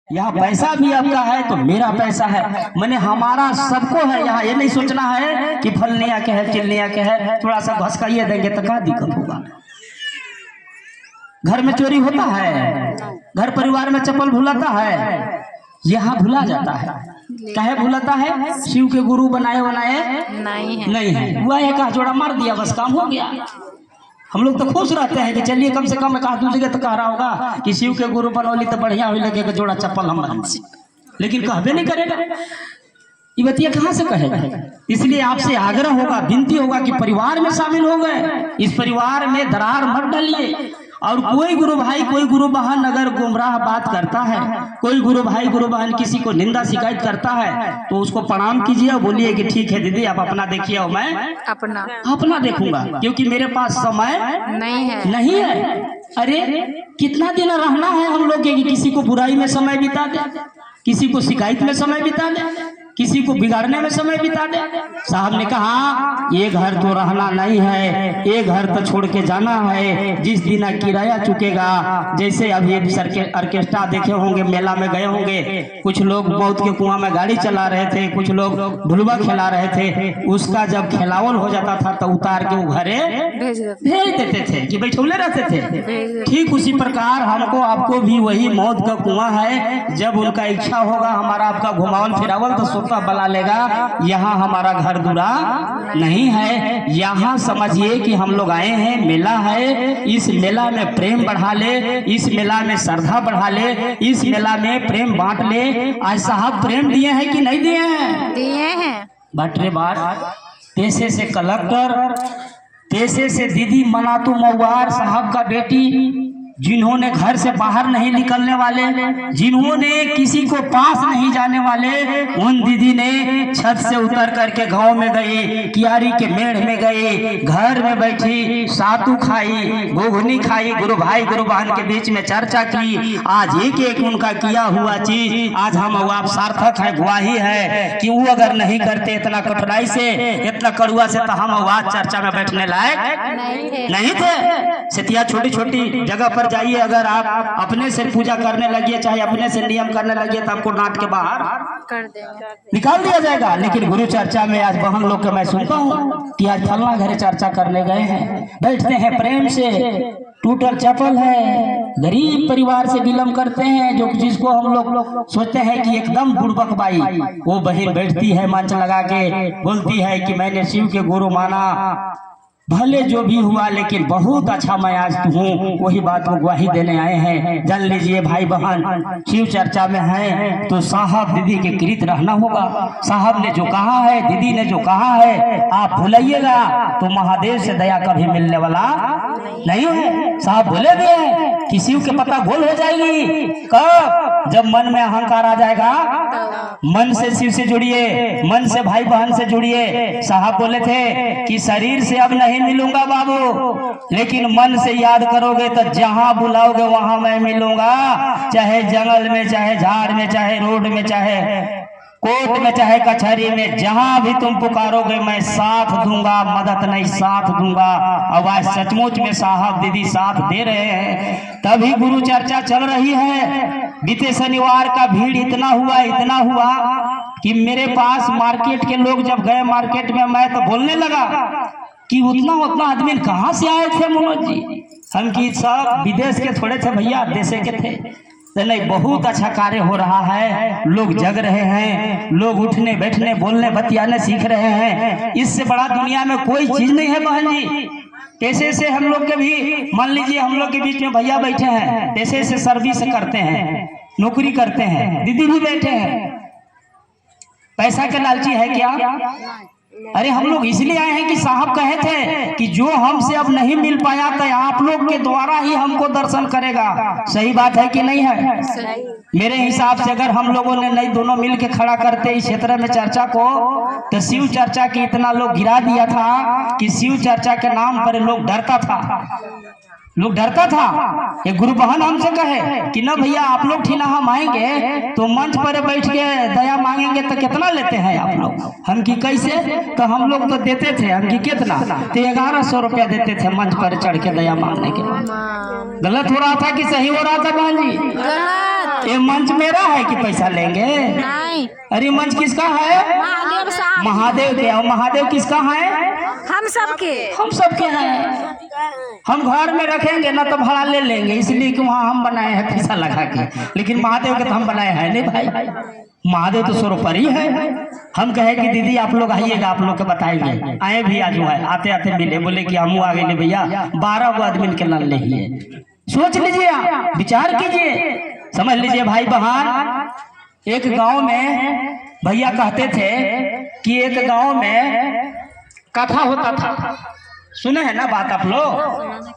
यहाँ पैसा भी आपका है तो मेरा पैसा है, मैंने हमारा सबको है। यहाँ ये नहीं सोचना है कि फलनिया के है चिलनिया के है, थोड़ा सा घसकाइए देंगे तो क्या दिक्कत होगा। घर में चोरी होता है, घर परिवार में चप्पल भुलाता है, यहाँ भुला जाता है। काहे भुलाता है? शिव के गुरु बनाए नहीं है। हुआ एक जोड़ा मार दिया, बस काम हो गया। हम लोग तो खुश रहते हैं कि चलिए कम से कम कहा दूसरे तो कह रहा होगा कि शिव के गुरु बनौली तो बढ़िया हुई, लगे कि जोड़ा चप्पल हम बना, लेकिन कहबे नहीं करेगा। ये बतिया कहाँ से कहेगा? इसलिए आपसे आग्रह होगा, विनती होगा कि परिवार में शामिल हो गए, इस परिवार में दरार मत डालिए। और कोई गुरु भाई कोई गुरु बहन अगर गुमराह बात करता है, कोई गुरु भाई गुरु बहन किसी को निंदा शिकायत करता है तो उसको प्रणाम कीजिए और बोलिए कि ठीक है दीदी आप अपना देखिए और मैं अपना देखूंगा, क्योंकि मेरे पास समय नहीं है। अरे कितना दिन रहना है हम लोग कि किसी को बुराई में समय बिता दे, किसी को शिकायत में समय बिता दे, किसी को बिगाड़ने में समय बिता दे। साहब ने कहा ये घर तो रहना नहीं है, ये घर तो छोड़ के जाना है। जिस दिन किराया चुकेगा, जैसे अभी ऑर्केस्ट्रा देखे होंगे, मेला में गए होंगे, कुछ लोग मौत के कुआं में गाड़ी चला रहे थे, कुछ लोग ढुलवा खिला रहे थे, उसका जब खिलावल हो जाता था तो उतार के वो घरे भेज देते थे कि बैठौले रहते थे। ठीक उसी प्रकार हमको आपको भी वही मौत का कुआं है, जब उनका इच्छा होगा हमारा आपका घुमावल फिरावल तो बला लेगा। यहाँ हमारा घर दूरा नहीं है, यहाँ समझिए कि हम लोग आए हैं, मेला है, इस मेला में प्रेम बढ़ा ले, इस मेला में श्रद्धा बढ़ा ले, इस मेला में प्रेम बांट ले। आज साहब प्रेम दिए हैं कि नहीं दिए हैं? दिए हैं। बटरे बाट, पैसे से कलेक्टर, पैसे से दीदी मनातू मऊआर साहब का बेटी, जिन्होंने घर से बाहर नहीं निकलने वाले, जिन्होंने किसी को पास नहीं जाने वाले, उन दीदी ने छत से उतर करके गांव में गई, कियारी के मेढ़ में गई, घर में बैठी, सातू खाई, घुघनी खाई, गुरु भाई गुरु बहन के बीच में चर्चा की। आज एक एक उनका किया हुआ चीज आज हम आप सार्थक है, गवाही है कि वो अगर नहीं करते इतना कठिनाई से, इतना कड़ुआ से, तो हम आवाज चर्चा में बैठने लायक नहीं थे। सितिया छोटी छोटी जगह पर जाइए, अगर आप अपने से पूजा करने लगिए, चाहे अपने से नियम करने लगिए, तो आपको नाट के बाहर कर निकाल दिया जाएगा। लेकिन गुरु चर्चा में आज बहन लोग के मैं सुनता हूँ कि आज फलना घरे चर्चा करने गए हैं, बैठते हैं प्रेम से, टूटल चप्पल है, गरीब परिवार से बिलोंग करते हैं, जो जिसको हम लोग सोचते हैं कि एकदम बुड़बक बाई, वो बहन बैठती है मंच लगा के, बोलती है कि मैंने शिव के गुरु माना, भले जो भी हुआ लेकिन बहुत अच्छा मैं आज हूँ, वही बात को गवाही देने आए हैं। जान लीजिए भाई बहन, शिव चर्चा में है तो साहब दीदी के कृत रहना होगा। साहब ने जो कहा है, दीदी ने जो कहा है, आप भूलिएगा तो महादेव से दया कभी मिलने वाला नहीं है। साहब बोले गए कि शिव के पता गोल हो जाएगी कब? जब मन में अहंकार आ जाएगा। मन से शिव से जुड़िए, मन से भाई बहन से जुड़िए। साहब बोले थे कि शरीर से अब नहीं मिलूंगा बाबू, लेकिन मन से याद करोगे तो जहां बुलाओगे वहां मैं मिलूंगा, चाहे जंगल में, चाहे झाड़ में, चाहे रोड में, चाहे कोर्ट में, चाहे कचहरी में, जहां भी तुम पुकारोगे मैं साथ दूंगा, मदद नहीं साथ दूंगा। अब आज सचमुच में साहब दीदी साथ दे रहे हैं, तभी गुरु चर्चा चल रही है। बीते शनिवार का भीड़ इतना हुआ कि मेरे पास मार्केट के लोग जब गए मार्केट में, मैं तो बोलने लगा कि उतना आदमी कहाँ से आए थे मनोज जी? हम की सब विदेश के थोड़े थे भैया, देश के थे। तो नहीं, बहुत अच्छा कार्य हो रहा है, लोग जग रहे हैं, लोग उठने बैठने बोलने बतियाने सीख रहे हैं। इससे बड़ा दुनिया में कोई चीज नहीं है बहन जी। पैसे से हम लोग के भी, मान लीजिए हम लोग के बीच में भैया बैठे हैं, पैसे से सर्विस करते हैं, नौकरी करते हैं, दीदी भी बैठे हैं, पैसा के लालची है क्या? अरे हम लोग इसलिए आए हैं कि साहब कहे थे कि जो हमसे अब नहीं मिल पाया तो आप लोग के द्वारा ही हमको दर्शन करेगा। सही बात है कि नहीं है? मेरे हिसाब से अगर हम लोगों ने नहीं दोनों मिल के खड़ा करते इस क्षेत्र में चर्चा को, तो शिव चर्चा की इतना लोग गिरा दिया था कि शिव चर्चा के नाम पर लोग डरता था। एक गुरु बहन हमसे कहे कि ना भैया आप लोग ठीना हम आएंगे तो मंच पर बैठ के दया मांगेंगे तो कितना लेते हैं आप लोग? हम की कैसे? तो हम लोग तो देते थे, हम की कितना? तो 1100 रुपया देते थे मंच पर चढ़ के दया मांगने के। गलत हो रहा था कि सही हो रहा था बहन जी? गलत। ये मंच मेरा है कि पैसा लेंगे? नहीं, अरे मंच किसका है? महादेव साहब। महादेव के। और महादेव किसका है? हम सबके। हम सबके हैं। हम घर में रखेंगे ना तो भाड़ा ले लेंगे, इसलिए कि वहाँ हम बनाए हैं पैसा लगा के, लेकिन महादेव के तो हम बनाए हैं नहीं भाई। महादेव तो सर्वोपरि है। हम कहे कि दीदी आप लोग आइएगा, आप लोग के बताएंगे। आए भी आज है, आते आते मिले, बोले कि हम आ गए भैया 12 गो आदमी के लाल नहीं है। सोच लीजिए, आप विचार कीजिए, समझ लीजिए भाई बहन। एक गांव में भैया कहते थे कि एक गांव में कथा होता था। सुने हैं ना बात आप लोग?